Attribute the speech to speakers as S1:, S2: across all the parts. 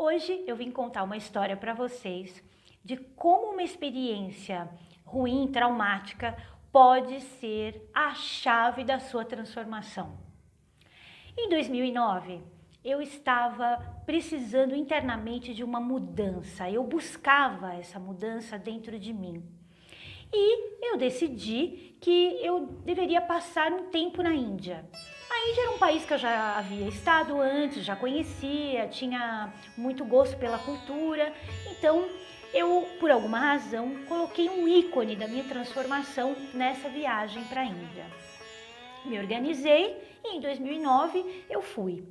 S1: Hoje eu vim contar uma história para vocês de como uma experiência ruim, traumática, pode ser a chave da sua transformação. Em 2009, eu estava precisando internamente de uma mudança, eu buscava essa mudança dentro de mim. E eu decidi que eu deveria passar um tempo na Índia. A Índia era um país que eu já havia estado antes, já conhecia, tinha muito gosto pela cultura, então eu, por alguma razão, coloquei um ícone da minha transformação nessa viagem para a Índia. Me organizei e em 2009 eu fui.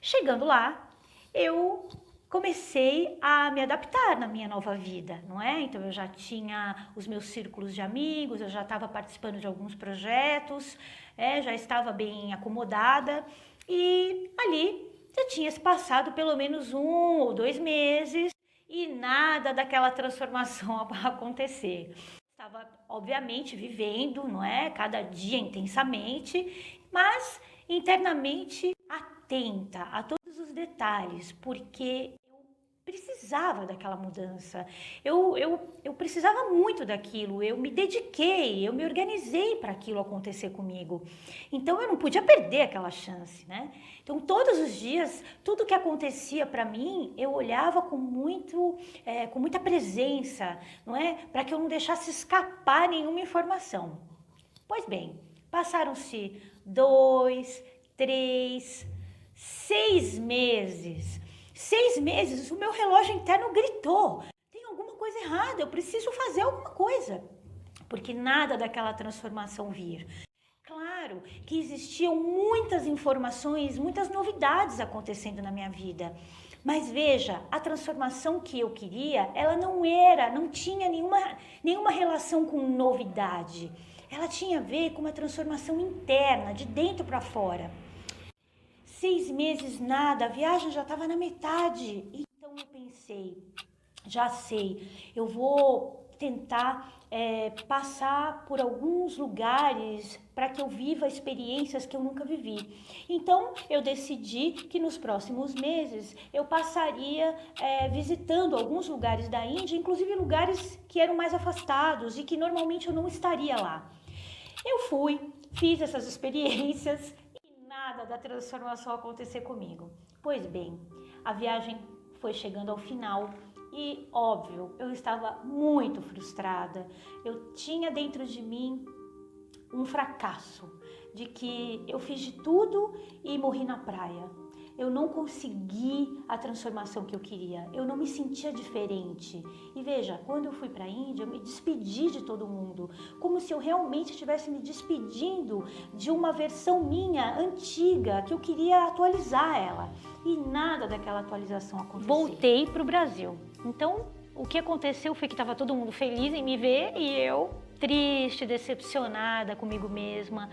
S1: Chegando lá, eu comecei a me adaptar na minha nova vida, não é? Então eu já tinha os meus círculos de amigos, eu já estava participando de alguns projetos, já estava bem acomodada e ali já tinha se passado pelo menos 1 ou 2 meses e nada daquela transformação acontecer. Estava, obviamente, vivendo, não é? Cada dia intensamente, mas internamente atenta a todos os detalhes, porque eu precisava daquela mudança, eu precisava muito daquilo, eu me dediquei, eu me organizei para aquilo acontecer comigo, então eu não podia perder aquela chance, né? Então todos os dias, tudo que acontecia para mim, eu olhava com muita presença, não é? Para que eu não deixasse escapar nenhuma informação. Pois bem, passaram-se 2, 3, 6 meses. 6 meses, o meu relógio interno gritou: tem alguma coisa errada, eu preciso fazer alguma coisa. Porque nada daquela transformação vir. Claro que existiam muitas informações, muitas novidades acontecendo na minha vida. Mas veja, a transformação que eu queria, ela não tinha nenhuma relação com novidade. Ela tinha a ver com uma transformação interna, de dentro para fora. 6 meses nada, a viagem já estava na metade. Então eu pensei, já sei, eu vou tentar passar por alguns lugares para que eu viva experiências que eu nunca vivi. Então eu decidi que nos próximos meses eu passaria visitando alguns lugares da Índia, inclusive lugares que eram mais afastados e que normalmente eu não estaria lá. Eu fui, fiz essas experiências e nada da transformação acontecer comigo. Pois bem, a viagem foi chegando ao final e, óbvio, eu estava muito frustrada. Eu tinha dentro de mim um fracasso de que eu fiz de tudo e morri na praia. Eu não consegui a transformação que eu queria, eu não me sentia diferente. E veja, quando eu fui para a Índia, eu me despedi de todo mundo, como se eu realmente estivesse me despedindo de uma versão minha antiga, que eu queria atualizar ela. E nada daquela atualização aconteceu. Voltei para o Brasil. Então, o que aconteceu foi que estava todo mundo feliz em me ver e eu triste, decepcionada comigo mesma,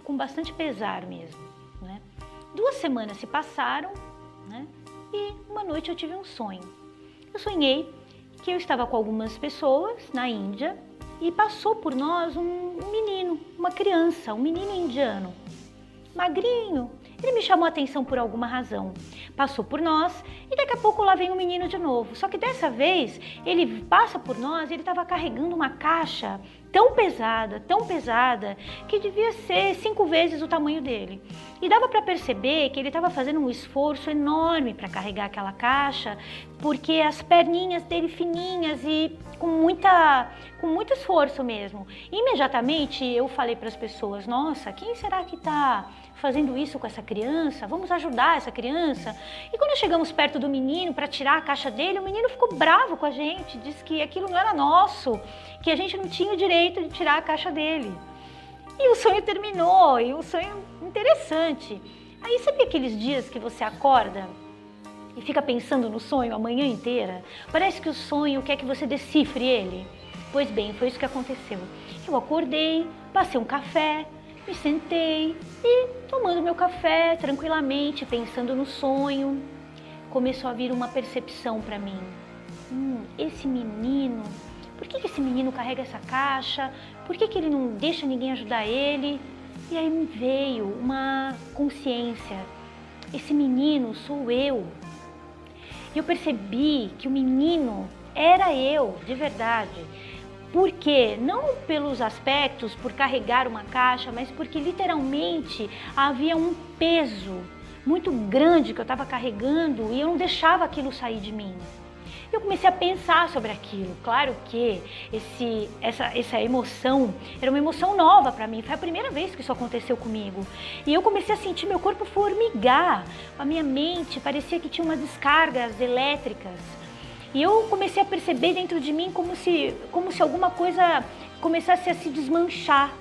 S1: com bastante pesar mesmo. 2 semanas se passaram, né? E uma noite eu tive um sonho. Eu sonhei que eu estava com algumas pessoas na Índia e passou por nós um menino, uma criança, um menino indiano, magrinho. Ele me chamou a atenção por alguma razão. Passou por nós e daqui a pouco lá vem um menino de novo. Só que dessa vez ele passa por nós e ele estava carregando uma caixa tão pesada, que devia ser 5 vezes o tamanho dele. E dava para perceber que ele estava fazendo um esforço enorme para carregar aquela caixa, porque as perninhas dele fininhas e com muito esforço mesmo. Imediatamente eu falei para as pessoas: nossa, quem será que está fazendo isso com essa criança? Vamos ajudar essa criança. E quando chegamos perto do menino para tirar a caixa dele, o menino ficou bravo com a gente, disse que aquilo não era nosso, que a gente não tinha o direito de tirar a caixa dele. E o sonho terminou, e o sonho interessante. Aí sabe aqueles dias que você acorda e fica pensando no sonho a manhã inteira? Parece que o sonho quer que você decifre ele. Pois bem, foi isso que aconteceu. Eu acordei, passei um café, me sentei e, tomando meu café tranquilamente, pensando no sonho, começou a vir uma percepção para mim. Esse menino, por que esse menino carrega essa caixa? Por que ele não deixa ninguém ajudar ele? E aí me veio uma consciência esse menino sou eu. E eu percebi que o menino era eu, de verdade. Por quê? Não pelos aspectos, por carregar uma caixa, mas porque literalmente havia um peso muito grande que eu estava carregando e eu não deixava aquilo sair de mim. Eu comecei a pensar sobre aquilo. Claro que essa emoção era uma emoção nova para mim. Foi a primeira vez que isso aconteceu comigo. E eu comecei a sentir meu corpo formigar. A minha mente parecia que tinha umas descargas elétricas. E eu comecei a perceber dentro de mim como se alguma coisa começasse a se desmanchar.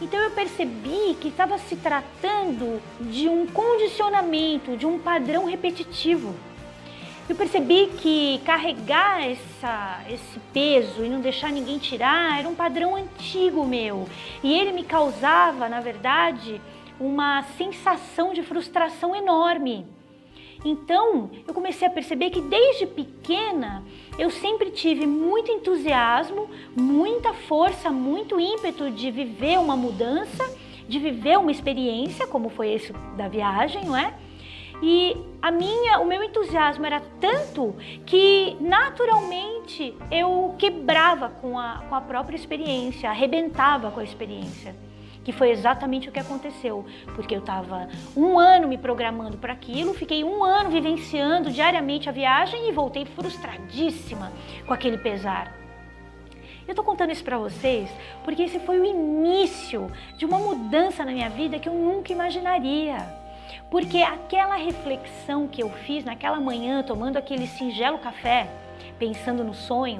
S1: Então eu percebi que estava se tratando de um condicionamento, de um padrão repetitivo. Eu percebi que carregar esse peso e não deixar ninguém tirar era um padrão antigo meu. E ele me causava, na verdade, uma sensação de frustração enorme. Então, eu comecei a perceber que desde pequena eu sempre tive muito entusiasmo, muita força, muito ímpeto de viver uma mudança, de viver uma experiência, como foi esse da viagem, não é? E o meu entusiasmo era tanto que naturalmente eu quebrava com a própria experiência, arrebentava com a experiência. Que foi exatamente o que aconteceu, porque eu estava 1 ano me programando para aquilo, fiquei 1 ano vivenciando diariamente a viagem e voltei frustradíssima com aquele pesar. Eu tô contando isso para vocês porque esse foi o início de uma mudança na minha vida que eu nunca imaginaria. Porque aquela reflexão que eu fiz naquela manhã, tomando aquele singelo café, pensando no sonho,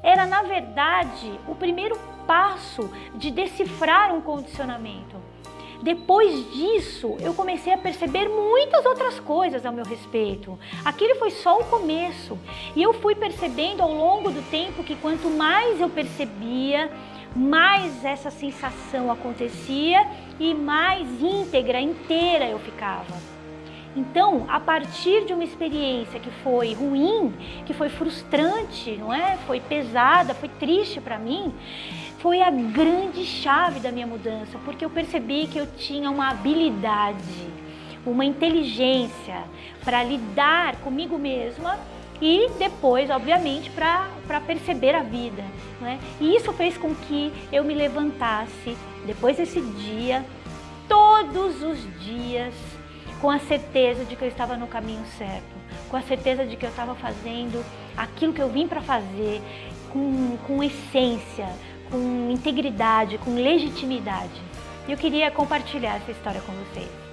S1: era na verdade o primeiro passo de decifrar um condicionamento. Depois disso, eu comecei a perceber muitas outras coisas ao meu respeito. Aquele foi só o começo. E eu fui percebendo ao longo do tempo que quanto mais eu percebia, mais essa sensação acontecia e mais íntegra, inteira eu ficava. Então, a partir de uma experiência que foi ruim, que foi frustrante, não é? Foi pesada, foi triste para mim, foi a grande chave da minha mudança, porque eu percebi que eu tinha uma habilidade, uma inteligência para lidar comigo mesma e depois, obviamente, para perceber a vida, não é? E isso fez com que eu me levantasse depois desse dia, todos os dias, com a certeza de que eu estava no caminho certo, com a certeza de que eu estava fazendo aquilo que eu vim para fazer com essência, com integridade, com legitimidade. E eu queria compartilhar essa história com vocês.